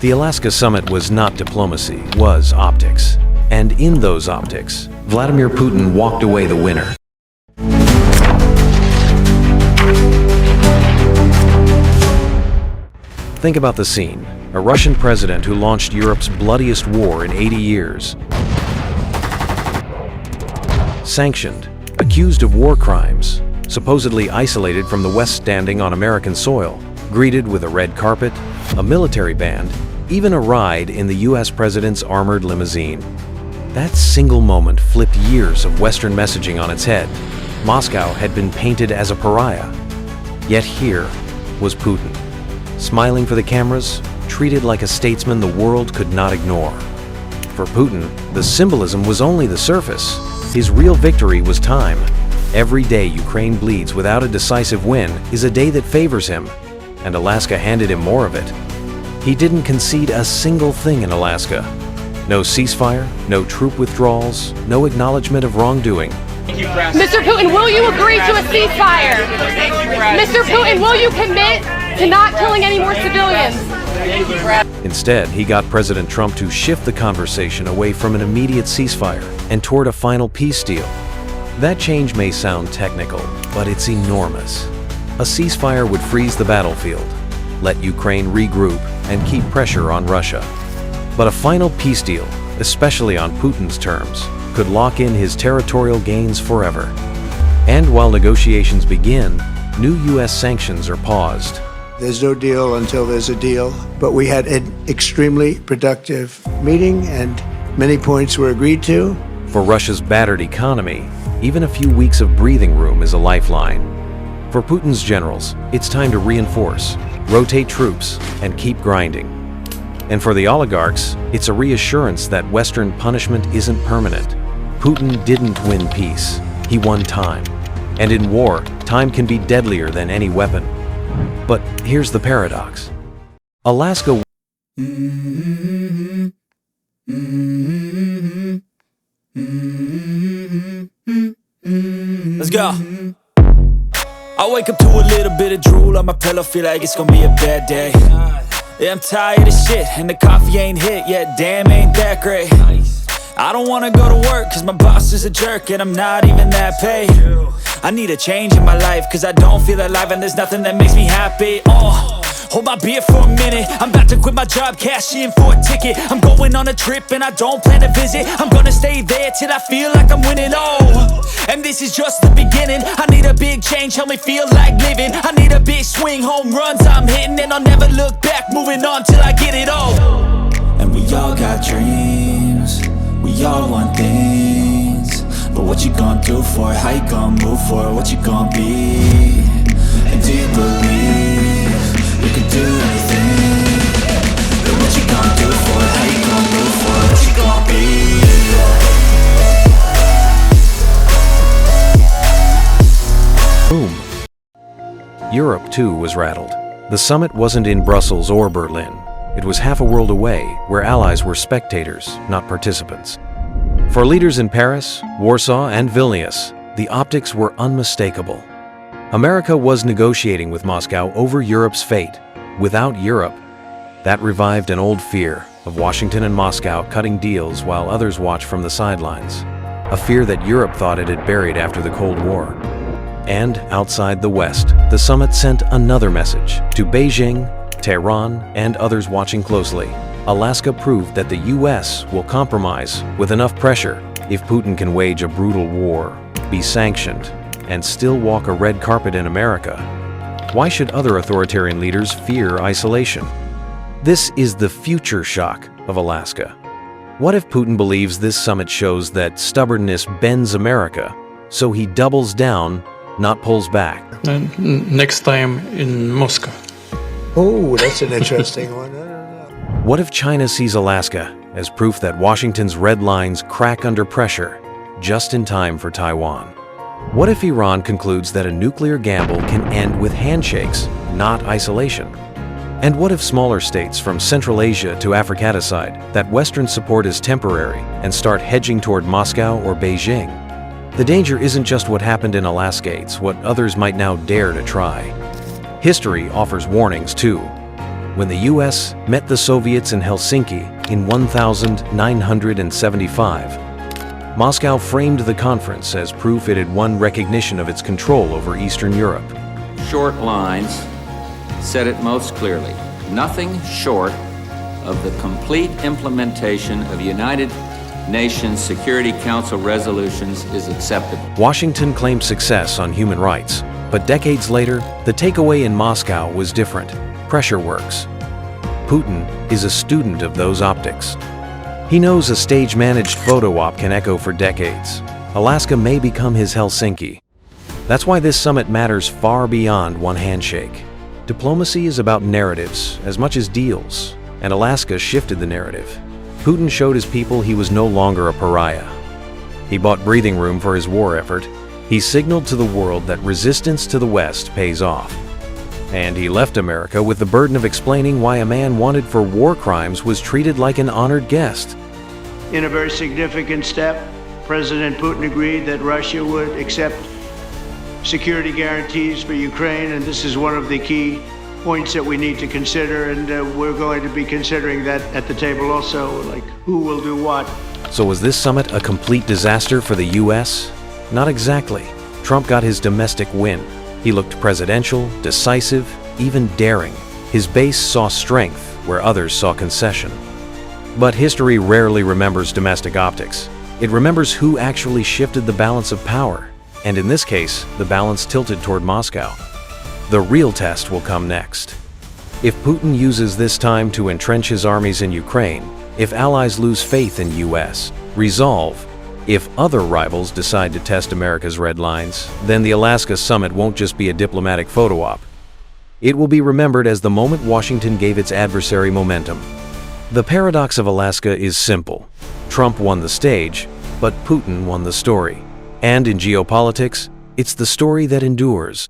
The Alaska summit was not diplomacy, was optics. And in those optics, Vladimir Putin walked away the winner. Think about the scene. A Russian president who launched Europe's bloodiest war in 80 years. Sanctioned, accused of war crimes, supposedly isolated from the West standing on American soil, greeted with a red carpet, a military band, even a ride in the US president's armored limousine. That single moment flipped years of Western messaging on its head. Moscow had been painted as a pariah. Yet here was Putin, smiling for the cameras, treated like a statesman the world could not ignore. For Putin, the symbolism was only the surface. His real victory was time. Every day Ukraine bleeds without a decisive win is a day that favors him, and Alaska handed him more of it. He didn't concede a single thing in Alaska. No ceasefire, no troop withdrawals, no acknowledgement of wrongdoing. Mr. Putin, will you agree to a ceasefire? Mr. Putin, will you commit to not killing any more civilians? Instead, he got President Trump to shift the conversation away from an immediate ceasefire and toward a final peace deal. That change may sound technical, but it's enormous. A ceasefire would freeze the battlefield, let Ukraine regroup, and keep pressure on Russia. But a final peace deal, especially on Putin's terms, could lock in his territorial gains forever. And while negotiations begin, new US sanctions are paused. There's no deal until there's a deal, but we had an extremely productive meeting and many points were agreed to. For Russia's battered economy, even a few weeks of breathing room is a lifeline. For Putin's generals, it's time to reinforce, rotate troops, and keep grinding. And for the oligarchs, it's a reassurance that Western punishment isn't permanent. Putin didn't win peace, he won time. And in war, time can be deadlier than any weapon. But here's the paradox. Alaska Let's go. I wake up to a little bit of drool on my pillow, feel like it's gonna be a bad day. Yeah, I'm tired of shit, and the coffee ain't hit yet, damn ain't that great. I don't wanna go to work, cause my boss is a jerk, and I'm not even that paid. I need a change in my life, cause I don't feel alive, and there's nothing that makes me happy. Hold my beer for a minute, I'm about to quit my job, cash in for a ticket. I'm going on a trip and I don't plan to visit. I'm gonna stay there till I feel like I'm winning, and this is just the beginning. I need a big change, help me feel like living. I need a big swing, home runs I'm hitting, and I'll never look back, moving on till I get it all. And we all got dreams, we all want things, but what you gonna do for it? How you gonna move for it? What you gonna be? And do you believe you can do anything? But what you gonna do for it? How you gonna move for it? What you gonna be? Boom. Europe, too, was rattled. The summit wasn't in Brussels or Berlin. It was half a world away, where allies were spectators, not participants. For leaders in Paris, Warsaw, and Vilnius, the optics were unmistakable. America was negotiating with Moscow over Europe's fate. Without Europe, that revived an old fear of Washington and Moscow cutting deals while others watched from the sidelines. A fear that Europe thought it had buried after the Cold War. And outside the West, the summit sent another message to Beijing, Tehran, and others watching closely. Alaska proved that the US will compromise with enough pressure if Putin can wage a brutal war, be sanctioned, and still walk a red carpet in America. Why should other authoritarian leaders fear isolation? This is the future shock of Alaska. What if Putin believes this summit shows that stubbornness bends America, so he doubles down, not pulls back? Next time in Moscow. Oh, that's an interesting one. What if China sees Alaska as proof that Washington's red lines crack under pressure just in time for Taiwan? What if Iran concludes that a nuclear gamble can end with handshakes, not isolation? And what if smaller states from Central Asia to Africa decide that Western support is temporary and start hedging toward Moscow or Beijing? The danger isn't just what happened in Alaska, it's what others might now dare to try. History offers warnings too. when the US met the Soviets in Helsinki in 1975. Moscow framed the conference as proof it had won recognition of its control over Eastern Europe. Short lines said it most clearly. Nothing short of the complete implementation of United Nations Security Council resolutions is acceptable. Washington claimed success on human rights, but decades later, the takeaway in Moscow was different. Pressure works. Putin is a student of those optics. He knows a stage-managed photo op can echo for decades. Alaska may become his Helsinki. That's why this summit matters far beyond one handshake. Diplomacy is about narratives as much as deals, and Alaska shifted the narrative. Putin showed his people he was no longer a pariah. He bought breathing room for his war effort. He signaled to the world that resistance to the West pays off. And he left America with the burden of explaining why a man wanted for war crimes was treated like an honored guest. In a very significant step, President Putin agreed that Russia would accept security guarantees for Ukraine, and this is one of the key points that we need to consider, and we're going to be considering that at the table also, like who will do what. So was this summit a complete disaster for the US? Not exactly. Trump got his domestic win. He looked presidential, decisive, even daring. His base saw strength where others saw concession. But history rarely remembers domestic optics. It remembers who actually shifted the balance of power. And in this case, the balance tilted toward Moscow. The real test will come next. If Putin uses this time to entrench his armies in Ukraine, if allies lose faith in US, resolve, if other rivals decide to test America's red lines, then the Alaska summit won't just be a diplomatic photo op. It will be remembered as the moment Washington gave its adversary momentum. The paradox of Alaska is simple. Trump won the stage, but Putin won the story. And in geopolitics, it's the story that endures.